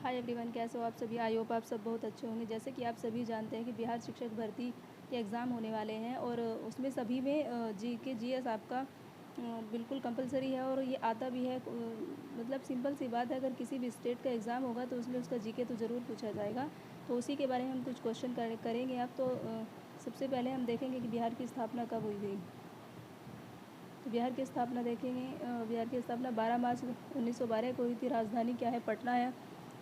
Hi everyone, कैसे हो आप सभी। आई होप आप सब बहुत अच्छे होंगे। जैसे कि आप सभी जानते हैं कि बिहार शिक्षक भर्ती के एग्ज़ाम होने वाले हैं और उसमें सभी में जीएस आपका बिल्कुल कंपलसरी है और ये आता भी है। मतलब सिंपल सी बात है, अगर किसी भी स्टेट का एग्ज़ाम होगा तो उसमें उसका जीके तो ज़रूर पूछा जाएगा। तो उसी के बारे में हम कुछ क्वेश्चन करेंगे आप। तो सबसे पहले हम देखेंगे कि बिहार की स्थापना कब हुई थी। तो बिहार की स्थापना देखेंगे। बिहार की स्थापना 12 मार्च 1912 को हुई थी। राजधानी क्या है? पटना है।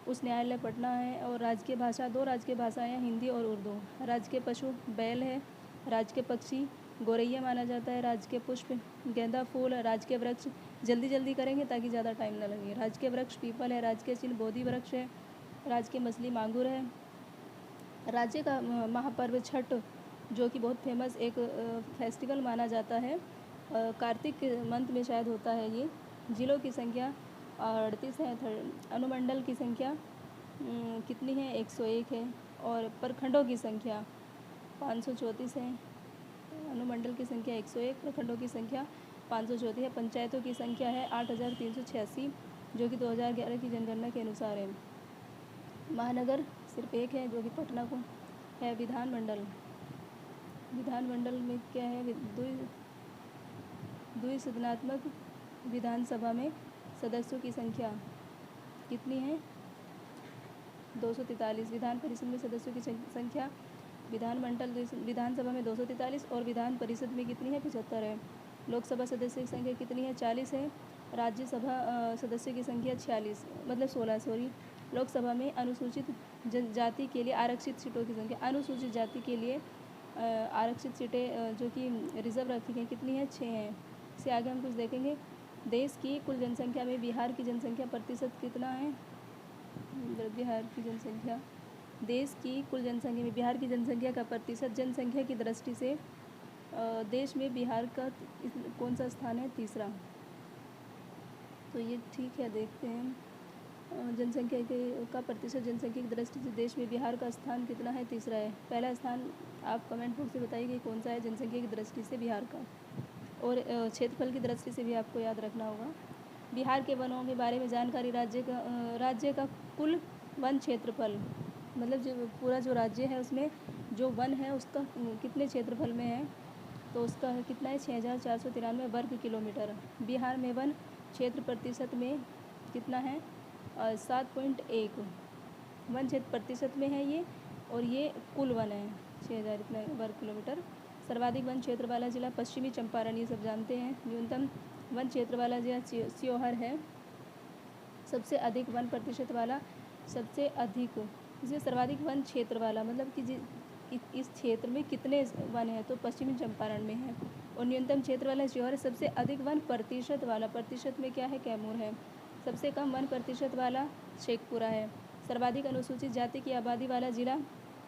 उच्च न्यायालय पटना है। और राजकीय भाषा, दो राजकीय भाषाएं हैं, हिंदी और उर्दू। राजकीय पशु बैल है। राजकीय पक्षी गौरैया माना जाता है। राजकीय पुष्प गेंदा फूल। राजकीय वृक्ष, जल्दी जल्दी करेंगे ताकि ज़्यादा टाइम ना लगे। राजकीय वृक्ष पीपल है। राजकीय चिन्ह बोधि वृक्ष है। राजकीय मछली मांगुर है। राज्य का महापर्व छठ, जो कि बहुत फेमस एक फेस्टिवल माना जाता है। कार्तिक मंथ में शायद होता है ये। जिलों की संख्या 38 है। अनुमंडल की संख्या कितनी है? 101 है। और प्रखंडों की संख्या 534 है। अनुमंडल की संख्या 101, प्रखंडों की संख्या 534 है। पंचायतों की संख्या है 8386, जो कि 2011 की जनगणना के अनुसार है। महानगर सिर्फ एक है, जो कि पटना को है। विधानमंडल में क्या है? द्विसदनात्मक विधानसभा में सदस्यों की संख्या कितनी है? 243। विधान परिषद में सदस्यों की संख्या विधानसभा में 243 और विधान परिषद में कितनी है? 75 है। लोकसभा सदस्य की संख्या कितनी है? 40 है। राज्यसभा सदस्यों की संख्या 16 सॉरी। लोकसभा में अनुसूचित जनजाति के लिए आरक्षित सीटों की संख्या, अनुसूचित जाति के लिए आरक्षित सीटें जो कि रिजर्व रखी गई कितनी है? 6 हैं। इससे आगे हम कुछ देखेंगे। देश की कुल जनसंख्या में बिहार की जनसंख्या प्रतिशत कितना है? बिहार की जनसंख्या, देश की कुल जनसंख्या में बिहार की जनसंख्या का प्रतिशत जनसंख्या की दृष्टि से देश में बिहार का कौन सा स्थान है? तीसरा। तो ये ठीक है, देखते हैं। जनसंख्या का प्रतिशत जनसंख्या की दृष्टि से देश में बिहार का स्थान कितना है? तीसरा है। पहला स्थान आप कमेंट बॉक्स से बताइए कि कौन सा है जनसंख्या की दृष्टि से बिहार का। और क्षेत्रफल की दृष्टि से भी आपको याद रखना होगा। बिहार के वनों के बारे में जानकारी। राज्य का कुल वन क्षेत्रफल, मतलब जो पूरा जो राज्य है उसमें जो वन है उसका कितने क्षेत्रफल में है? तो उसका कितना है? 6493 वर्ग किलोमीटर। बिहार में वन क्षेत्र प्रतिशत में कितना है? 7.1 वन क्षेत्र प्रतिशत में है ये। और ये कुल वन है 6000 इतना वर्ग किलोमीटर। सर्वाधिक वन क्षेत्र वाला जिला पश्चिमी चंपारण, ये सब जानते हैं। न्यूनतम वन क्षेत्र वाला जिला शिवहर है। सबसे अधिक वन प्रतिशत वाला, सबसे अधिक जिसे सर्वाधिक वन क्षेत्र वाला, मतलब कि इस क्षेत्र में कितने वन है? तो पश्चिमी चंपारण में है। और न्यूनतम क्षेत्र वाला शिवहर है। सबसे अधिक वन प्रतिशत वाला, प्रतिशत में क्या है? कैमूर है। सबसे कम वन प्रतिशत वाला शेखपुरा है। सर्वाधिक अनुसूचित जाति की आबादी वाला जिला,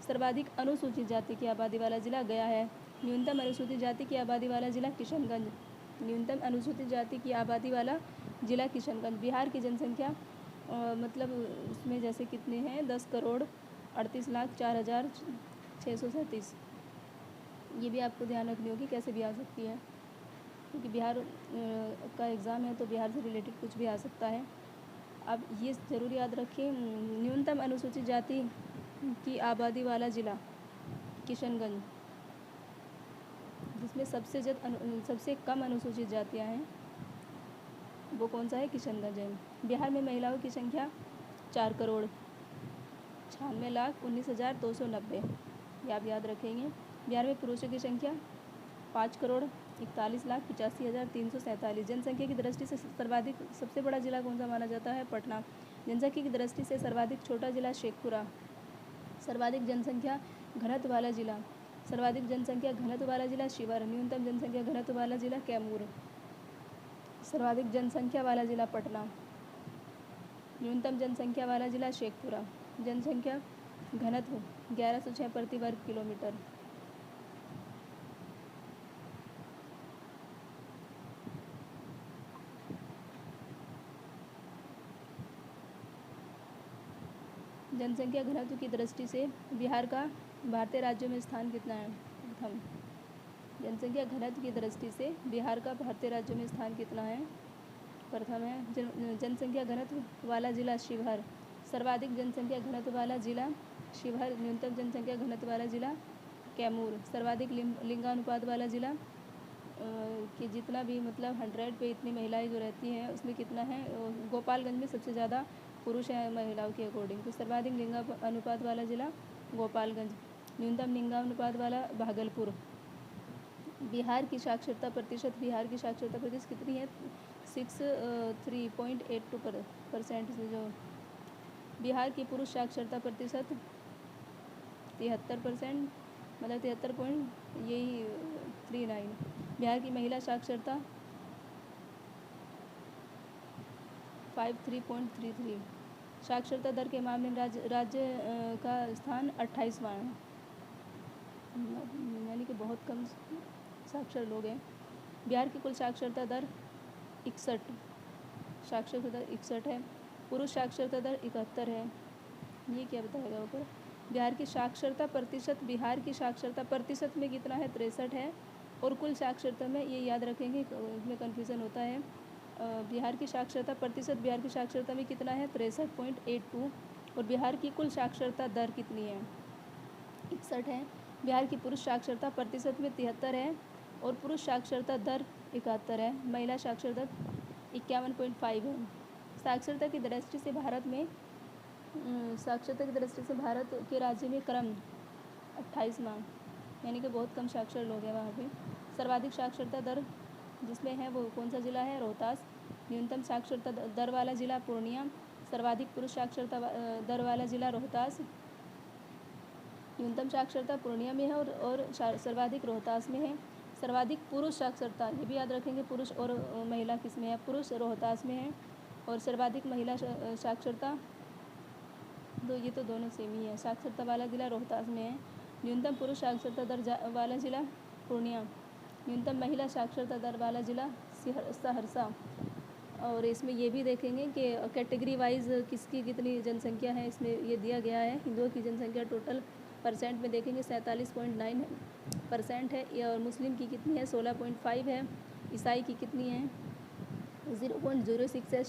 सर्वाधिक अनुसूचित जाति की आबादी वाला जिला गया है। न्यूनतम अनुसूचित जाति की आबादी वाला जिला किशनगंज। न्यूनतम अनुसूचित जाति की आबादी वाला जिला किशनगंज। बिहार की जनसंख्या मतलब उसमें जैसे कितने हैं? 10,38,04,637। ये भी आपको ध्यान रखनी होगी, कैसे भी आ सकती है, क्योंकि बिहार का एग्ज़ाम है तो बिहार से रिलेटेड कुछ भी आ सकता है। अब ये ज़रूर याद रखें, न्यूनतम अनुसूचित जाति की आबादी वाला ज़िला किशनगंज, जिसमें सबसे कम अनुसूचित जातियाँ हैं, वो कौन सा है? किशनगंज है। बिहार में महिलाओं की संख्या 4,96,19,290, ये आप याद रखेंगे। बिहार में पुरुषों की संख्या 5,41,85,347। जनसंख्या की दृष्टि से सर्वाधिक, सबसे बड़ा जिला कौन सा माना जाता है? पटना। जनसंख्या की दृष्टि से सर्वाधिक छोटा जिला शेखपुरा। सर्वाधिक जनसंख्या घनत्व वाला जिला, सर्वाधिक जनसंख्या घनत्व वाला जिला शिवहर। न्यूनतम जनसंख्या घनत्व वाला जिला कैमूर। सर्वाधिक जनसंख्या वाला जिला पटना। न्यूनतम जनसंख्या वाला जिला शेखपुरा। जनसंख्या घनत्व 1106 प्रति वर्ग किलोमीटर। जनसंख्या घनत्व की दृष्टि से बिहार का भारतीय राज्यों में स्थान कितना है? प्रथम। जनसंख्या घनत्व की दृष्टि से बिहार का भारतीय राज्यों में स्थान कितना है? प्रथम है। जनसंख्या घनत्व वाला जिला शिवहर। सर्वाधिक जनसंख्या घनत्व वाला जिला शिवहर, न्यूनतम जनसंख्या घनत्व वाला जिला कैमूर। सर्वाधिक लिंगानुपात वाला जिला कि जितना भी मतलब 100 पे इतनी महिलाएं जो रहती हैं उसमें कितना है, गोपालगंज में सबसे ज़्यादा पुरुष हैं महिलाओं के अकॉर्डिंग। तो सर्वाधिक लिंगानुपात वाला जिला गोपालगंज। न्यूनतम लिंगानुपात वाला भागलपुर। बिहार की साक्षरता प्रतिशत कितनी है? 3.82% से जो बिहार की पुरुष साक्षरता प्रतिशत 73%, मतलब 73.39। बिहार की महिला साक्षरता 53.33। साक्षरता दर के मामले में राज्य का स्थान 28वां है, यानी कि बहुत कम साक्षर लोग हैं। बिहार की कुल साक्षरता दर 61 है। पुरुष साक्षरता दर 71 है। ये क्या बताएगा ऊपर? बिहार की साक्षरता प्रतिशत में कितना है? 63 है। और कुल साक्षरता में, ये याद रखेंगे, इसमें कन्फ्यूज़न होता है। बिहार की साक्षरता में कितना है? 63.82। और बिहार की कुल साक्षरता दर कितनी है? 61 है। बिहार की पुरुष साक्षरता प्रतिशत में 73 है और पुरुष साक्षरता दर 71 है। महिला साक्षरता 51.5 है। साक्षरता की दृष्टि से भारत के राज्य में क्रम 28वां, यानी कि बहुत कम साक्षर लोग हैं वहाँ पे। सर्वाधिक साक्षरता दर जिसमें है वो कौन सा जिला है? रोहतास। न्यूनतम साक्षरता दर वाला जिला पूर्णिया। सर्वाधिक पुरुष साक्षरता दर वाला जिला रोहतास। न्यूनतम साक्षरता पूर्णिया में है और सर्वाधिक रोहतास में है। सर्वाधिक पुरुष साक्षरता, ये भी याद रखेंगे, पुरुष और महिला किस में है? पुरुष रोहतास में है। और सर्वाधिक महिला साक्षरता, ये तो दोनों सेम ही है। साक्षरता वाला जिला रोहतास में है। न्यूनतम पुरुष साक्षरता दर वाला जिला पूर्णिया। न्यूनतम महिला साक्षरता दर वाला जिला सहरसा। और इसमें ये भी देखेंगे कि कैटेगरी वाइज किसकी कितनी जनसंख्या है, इसमें ये दिया गया है। हिंदुओं की जनसंख्या टोटल परसेंट में देखेंगे 47.9% है। और मुस्लिम की कितनी है? 16.5 है। ईसाई की कितनी है? 0.06 है।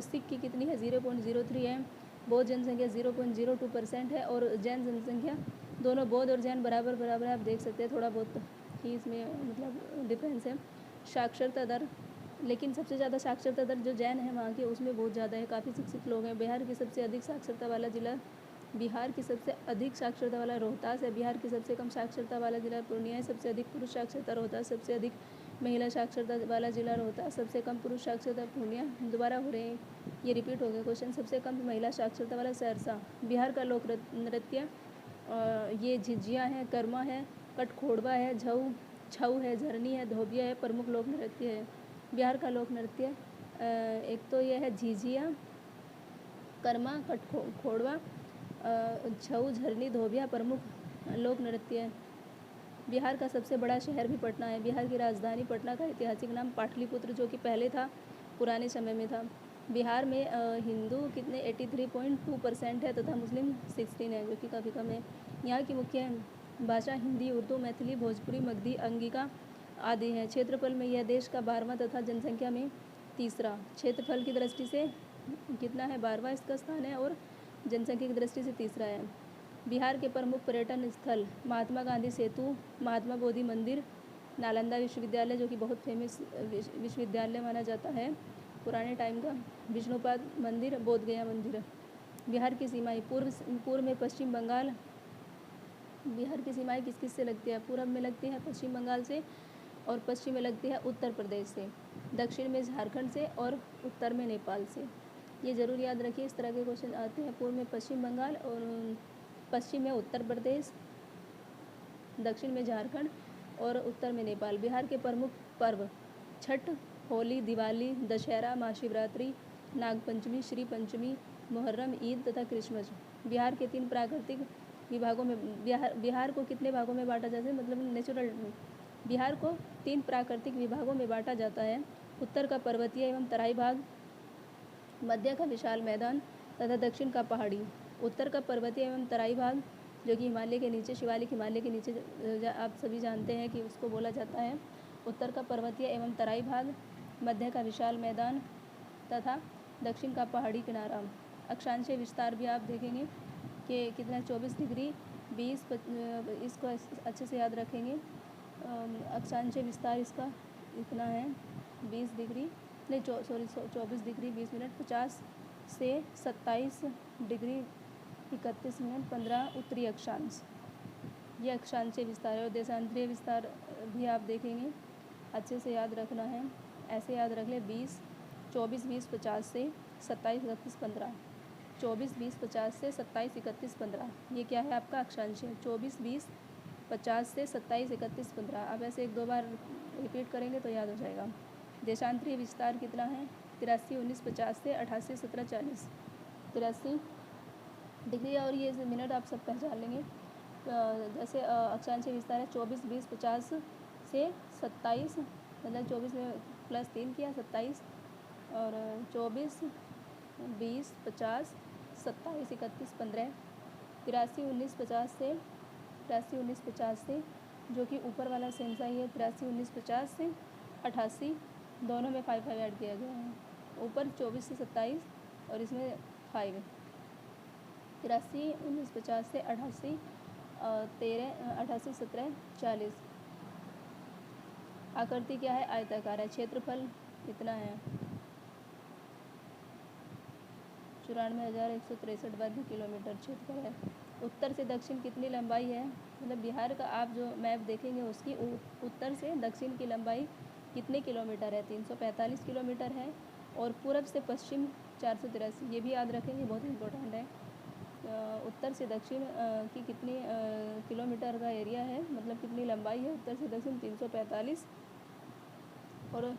सिख की कितनी है? 0.03 है। बौद्ध जनसंख्या 0.02% है। और जैन जनसंख्या, दोनों बौद्ध और जैन बराबर आप देख सकते हैं, थोड़ा बहुत ही इसमें मतलब डिफरेंस है। साक्षरता दर, लेकिन सबसे ज़्यादा साक्षरता दर जो जैन है वहाँ के, उसमें बहुत ज़्यादा है, काफ़ी शिक्षित लोग हैं। बिहार की सबसे अधिक साक्षरता वाला रोहतास है। बिहार की सबसे कम साक्षरता वाला जिला पूर्णिया है। सबसे अधिक पुरुष साक्षरता रोहतास। सबसे अधिक महिला साक्षरता वाला जिला रोहतास। सबसे कम पुरुष साक्षरता पूर्णिया। दोबारा हो रहे हैं, ये रिपीट हो गए क्वेश्चन। सबसे कम महिला साक्षरता वाला सहरसा। बिहार का लोक नृत्य ये झिझिया है, कर्मा है, कटखोड़वा है, छऊ है, झरनी है, धोबिया है, प्रमुख लोक नृत्य है। बिहार का लोक नृत्य एक तो यह है झिझिया, कर्मा, कटखोड़वा, छऊ, झरनी, धोबिया प्रमुख लोक नृत्य है। बिहार का सबसे बड़ा शहर भी पटना है। बिहार की राजधानी पटना का ऐतिहासिक नाम पाटलिपुत्र, जो कि पहले था, पुराने समय में था। बिहार में हिंदू कितने? 83.2% है तथा मुस्लिम 16 है, जो कि काफ़ी कम है। यहाँ की मुख्य भाषा हिंदी, उर्दू, मैथिली, भोजपुरी, मगधी, अंगिका आदि हैं। क्षेत्रफल में यह देश का 12वां तथा जनसंख्या में तीसरा। क्षेत्रफल की दृष्टि से कितना है? 12वां इसका स्थान है और जनसंख्या की दृष्टि से तीसरा है। बिहार के प्रमुख पर्यटन स्थल महात्मा गांधी सेतु, महात्मा बोधि मंदिर, नालंदा विश्वविद्यालय, जो कि बहुत फेमस विश्वविद्यालय माना जाता है पुराने टाइम का, विष्णुपाद मंदिर, बोधगया मंदिर। बिहार की सीमाएं पूर्व में पश्चिम बंगाल। बिहार की सीमाएं किस किस से लगती है? पूर्व में लगती है पश्चिम बंगाल से और पश्चिम में लगती है उत्तर प्रदेश से, दक्षिण में झारखंड से और उत्तर में नेपाल से। ये ज़रूर याद रखिए, इस तरह के क्वेश्चन आते हैं। पूर्व में पश्चिम बंगाल और पश्चिम में उत्तर प्रदेश, दक्षिण में झारखंड और उत्तर में नेपाल। बिहार के प्रमुख पर्व छठ, होली, दिवाली, दशहरा, महाशिवरात्रि, नागपंचमी, श्री पंचमी, मुहर्रम, ईद तथा क्रिसमस। बिहार के 3 प्राकृतिक विभागों में बिहार को कितने भागों में बांटा जाता है? मतलब नेचुरल। बिहार को 3 प्राकृतिक विभागों में बांटा जाता है। उत्तर का पर्वतीय एवं तराई भाग, मध्य का विशाल मैदान तथा दक्षिण का पहाड़ी। उत्तर का पर्वतीय एवं तराई भाग, जो कि हिमालय के नीचे, शिवालिक हिमालय के नीचे आप सभी जानते हैं कि उसको बोला जाता है। उत्तर का पर्वतीय एवं तराई भाग, मध्य का विशाल मैदान तथा दक्षिण का पहाड़ी किनारा। अक्षांशीय विस्तार भी आप देखेंगे कि कितना 24 डिग्री 20 इसको अच्छे से याद रखेंगे। अक्षांशीय विस्तार इसका इतना है 20 डिग्री नहीं 24 डिग्री 20 मिनट 50 से 27 डिग्री 31 मिनट 15 उत्तरी अक्षांश, ये अक्षांशीय विस्तार है। और देशांतरीय विस्तार भी आप देखेंगे, अच्छे से याद रखना है। ऐसे याद रख ले 24 20 50 से 27 31 15, 24 20 50 से 27 31 15, ये क्या है आपका अक्षांशीय। 24 20 50 से 27 31 15, अब ऐसे 1-2 बार रिपीट करेंगे तो याद हो जाएगा। देशांतरीय विस्तार कितना है 83 19 50 से 88 17 40, 83 डिग्री। और ये मिनट आप सब पहचान लेंगे। जैसे अक्षांशीय विस्तार है 24 20 50 से 27, मतलब 24 में +3 किया 27, और 24 20 50 27 31 15, 83 19 50 से 83 19 50 से, जो कि ऊपर वाला सेम सा ही है 83 19 50 से 88, दोनों में 5 5 ऐड किया गया है। ऊपर 24 से 27 और इसमें 5, 83 19 50 से 88 13 88 17 40। आकृति क्या है आयताकार है। क्षेत्रफल कितना है 94,163 वर्ग किलोमीटर क्षेत्रफल है। उत्तर से दक्षिण कितनी लंबाई है, मतलब बिहार का आप जो मैप देखेंगे उसकी उत्तर से दक्षिण की लंबाई कितने किलोमीटर है 345 किलोमीटर है। और पूरब से पश्चिम 483, ये भी याद रखेंगे, बहुत इम्पोर्टेंट है। उत्तर से दक्षिण की कितनी किलोमीटर का एरिया है, मतलब कितनी लंबाई है उत्तर से दक्षिण 345 और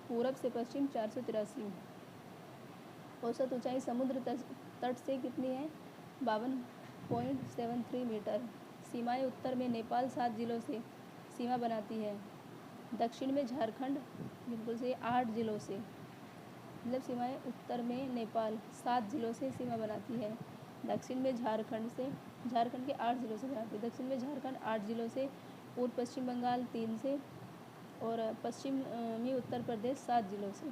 पूरब से पश्चिम 483। औसत ऊंचाई समुद्र तट से कितनी है 52.73 मीटर। सीमाएं उत्तर में नेपाल 7 जिलों से सीमा बनाती है, दक्षिण में झारखंड बिल्कुल से 8 जिलों से, मतलब सीमाएं उत्तर में नेपाल 7 जिलों से सीमा बनाती है, दक्षिण में झारखंड के 8 जिलों से बनाती है। दक्षिण में झारखंड 8 जिलों से, पूर्व पश्चिम बंगाल 3 से और पश्चिमी उत्तर प्रदेश 7 जिलों से।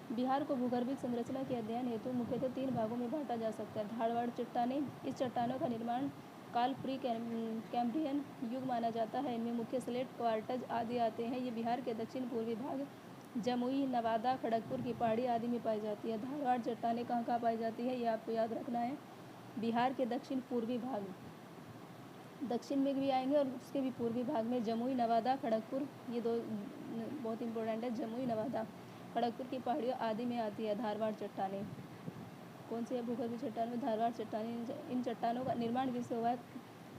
बिहार को भूगर्भिक संरचना के अध्ययन हेतु मुख्यतः 3 भागों में बांटा जा सकता है। धारवाड़ चट्टानें, इस चट्टानों का निर्माण काल प्री कैम्ब्रियन युग माना जाता है। इनमें मुख्य स्लेट, क्वार्टज आदि आते हैं। ये बिहार के दक्षिण पूर्वी भाग जमुई, नवादा, खड़गपुर की पहाड़ी आदि में पाई जाती है। धारवाड़ चट्टानें कहाँ कहाँ पाई जाती है ये आपको याद रखना है। बिहार के दक्षिण पूर्वी भाग, दक्षिण में भी आएंगे और उसके भी पूर्वी भाग में जमुई, नवादा, खड़गपुर, ये 2 बहुत इंपॉर्टेंट है। जमुई, नवादा, खड़गपुर की पहाड़ियों आदि में आती है धारवाड़ चट्टानें। कौन सी है भूगर्भीय चट्टान में धारवाड़ चट्टानें। इन चट्टानों का निर्माण किससे हुआ है,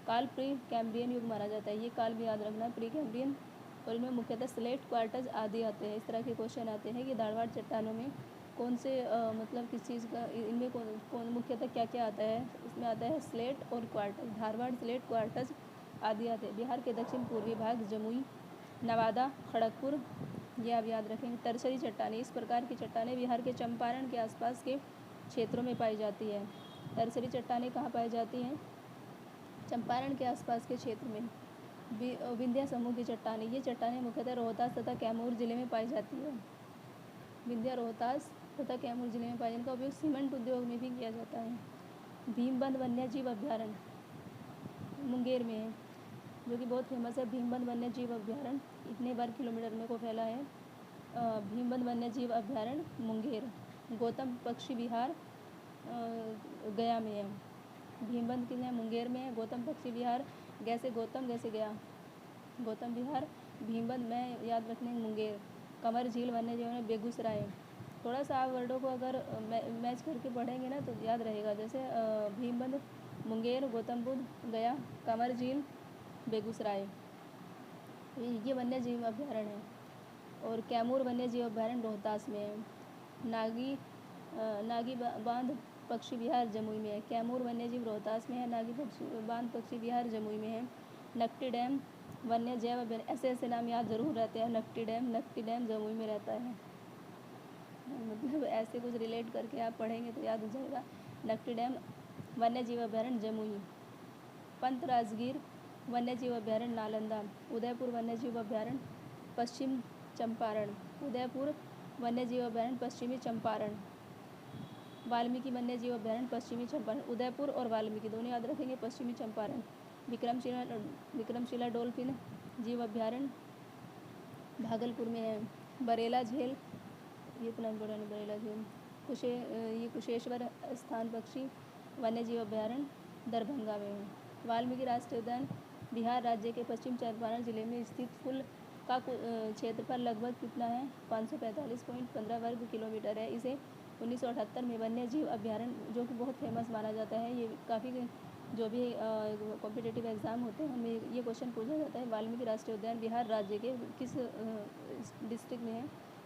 काल प्री कैम्ब्रियन युग माना जाता है। ये काल भी याद रखना है, प्री कैम्ब्रियन। और इनमें मुख्यतः स्लेट, क्वार्टज आदि आते हैं। इस तरह के क्वेश्चन आते हैं कि धारवाड़ चट्टानों में कौन से मतलब किस चीज़ का, इनमें कौन मुख्यतः क्या क्या आता है। इसमें आता है स्लेट और क्वार्टज, धारवाड़ स्लेट क्वार्टज आदि आते हैं। बिहार के दक्षिण पूर्वी भाग जमुई, नवादा, खड़गपुर, ये आप याद रखेंगे। टर्सरी चट्टानें, इस प्रकार की चट्टानें बिहार के चंपारण के आसपास के क्षेत्रों में पाई जाती है। टर्सरी चट्टानें कहाँ पाई जाती हैं, चंपारण के आसपास के क्षेत्र में। विंध्या समूह की चट्टानें, ये चट्टानें मुख्यतः रोहतास तथा कैमूर जिले में पाई जाती है। विंध्या, रोहतास तथा कैमूर जिले में पाई, जिनका उपयोग सीमेंट उद्योग में भी किया जाता है। भीमबंध वन्यजीव अभ्यारण्य मुंगेर में है, जो कि बहुत फेमस है। भीमबंध वन्यजीव अभ्यारण्य इतने वर्ग किलोमीटर में को फैला है। भीमबंध वन्यजीव अभ्यारण्य मुंगेर। गौतम पक्षी विहार गया में है। भीमबंध कितने मुंगेर में है, गौतम पक्षी विहार गैसे गौतम गैसे गया, गौतम विहार, भीमबंध में याद रखने मुंगेर। कमर झील वन्यजीव में बेगूसराय। थोड़ा सा आप वर्डों को अगर मैच करके पढ़ेंगे ना तो याद रहेगा। जैसे भीमबंध मुंगेर, गौतम बुद्ध गया, कमर झील बेगूसराय, ये वन्यजीव अभ्यारण्य है। और कैमूर वन्यजीव अभ्यारण्य रोहतास में है। नागी बांध पक्षी विहार जमुई में है। कैमूर वन्यजीव रोहतास में है, नागी बांध पक्षी विहार जमुई में है। नकटी डैम वन्य जैव अभ्यारण्य, ऐसे ऐसे नाम याद जरूर रहते हैं। नकटी डैम जमुई में रहता है, मतलब ऐसे कुछ रिलेट करके आप पढ़ेंगे तो याद हो जाएगा। नकटी डैम वन्यजीव अभ्यारण्य जमुई। पंत राजगीर वन्यजीव अभ्यारण्य नालंदा। उदयपुर वन्यजीव अभ्यारण्य पश्चिम चंपारण। उदयपुर वन्यजीव अभ्यारण्य पश्चिमी चंपारण। वाल्मीकि वन्य जीव अभ्यारण्य पश्चिमी चंपारण, उदयपुर और वाल्मीकि दोनों याद रखेंगे, पश्चिमी चंपारण। विक्रमशिला डॉल्फिन जीव अभ्यारण्य भागलपुर में है। बरेला झील, ये इतना बड़ा नहीं, बरेला झील। ये कुशेश्वर स्थान पक्षी वन्य जीव अभ्यारण्य दरभंगा में है। वाल्मीकि राष्ट्रीय उद्यान बिहार राज्य के पश्चिम चंपारण जिले में स्थित कुल का क्षेत्रफल लगभग कितना है? 545.15 वर्ग किलोमीटर है। इसे 1978 में वन्य जीव अभ्यारण्य, जो कि बहुत फेमस माना जाता है, ये काफ़ी जो भी कॉम्पिटिटिव एग्ज़ाम होते हैं उनमें ये क्वेश्चन पूछा जाता है। वाल्मीकि राष्ट्रीय उद्यान बिहार राज्य के किस डिस्ट्रिक्ट में है?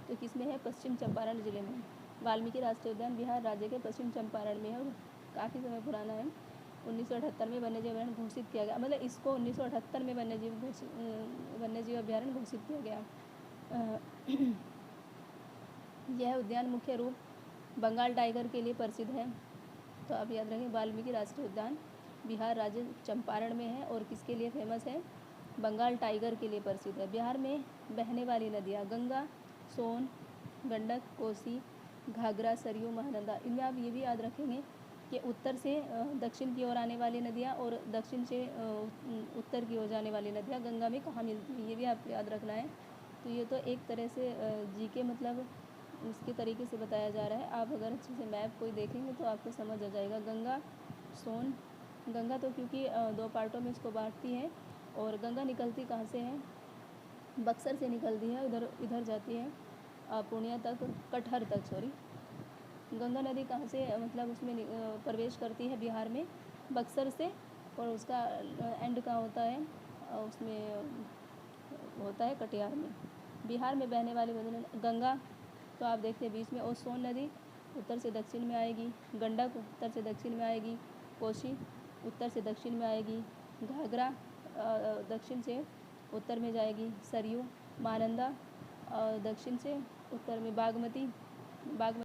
तो किस में है? पश्चिम चंपारण जिले में। वाल्मीकि राष्ट्रीय उद्यान बिहार राज्य के पश्चिम चंपारण में है और काफ़ी समय पुराना है। 1978 में वन्यजीव अभ्यारण्य घोषित किया गया, मतलब इसको 1978 में वन्यजीव अभ्यारण्य घोषित किया गया। यह उद्यान मुख्य रूप बंगाल टाइगर के लिए प्रसिद्ध है। तो आप याद रखें, वाल्मीकि राष्ट्रीय उद्यान बिहार राज्य चंपारण में है और किसके लिए फेमस है? बंगाल टाइगर के लिए प्रसिद्ध है। बिहार में बहने वाली नदियाँ गंगा, सोन, गंडक, कोसी, घाघरा, सरयू, महानंदा। इनमें आप ये भी याद रखेंगे कि उत्तर से दक्षिण की ओर आने वाली नदियाँ और दक्षिण से उत्तर की ओर जाने वाली नदियाँ गंगा में कहाँ मिलती हैं, ये भी आपको याद रखना है। तो ये तो एक तरह से जीके मतलब उसके तरीके से बताया जा रहा है। आप अगर अच्छे से मैप कोई देखेंगे तो आपको समझ आ जाएगा। गंगा, सोन, गंगा तो क्योंकि 2 पार्टों में इसको बांटती है और गंगा निकलती कहाँ से है? बक्सर से निकलती है, इधर जाती है पूर्णिया तक, कटहर तक, सॉरी। गंगा नदी कहाँ से मतलब उसमें प्रवेश करती है बिहार में? बक्सर से, और उसका एंड कहाँ होता है? उसमें होता है कटिहार में। बिहार में बहने वाली गंगा तो आप देखते हैं बीच में, और सोन नदी उत्तर से दक्षिण में आएगी, गंडक उत्तर से दक्षिण में आएगी, कोसी उत्तर से दक्षिण में आएगी, घाघरा दक्षिण से उत्तर में जाएगी, सरयू, महानंदा दक्षिण से उत्तर में, बागमती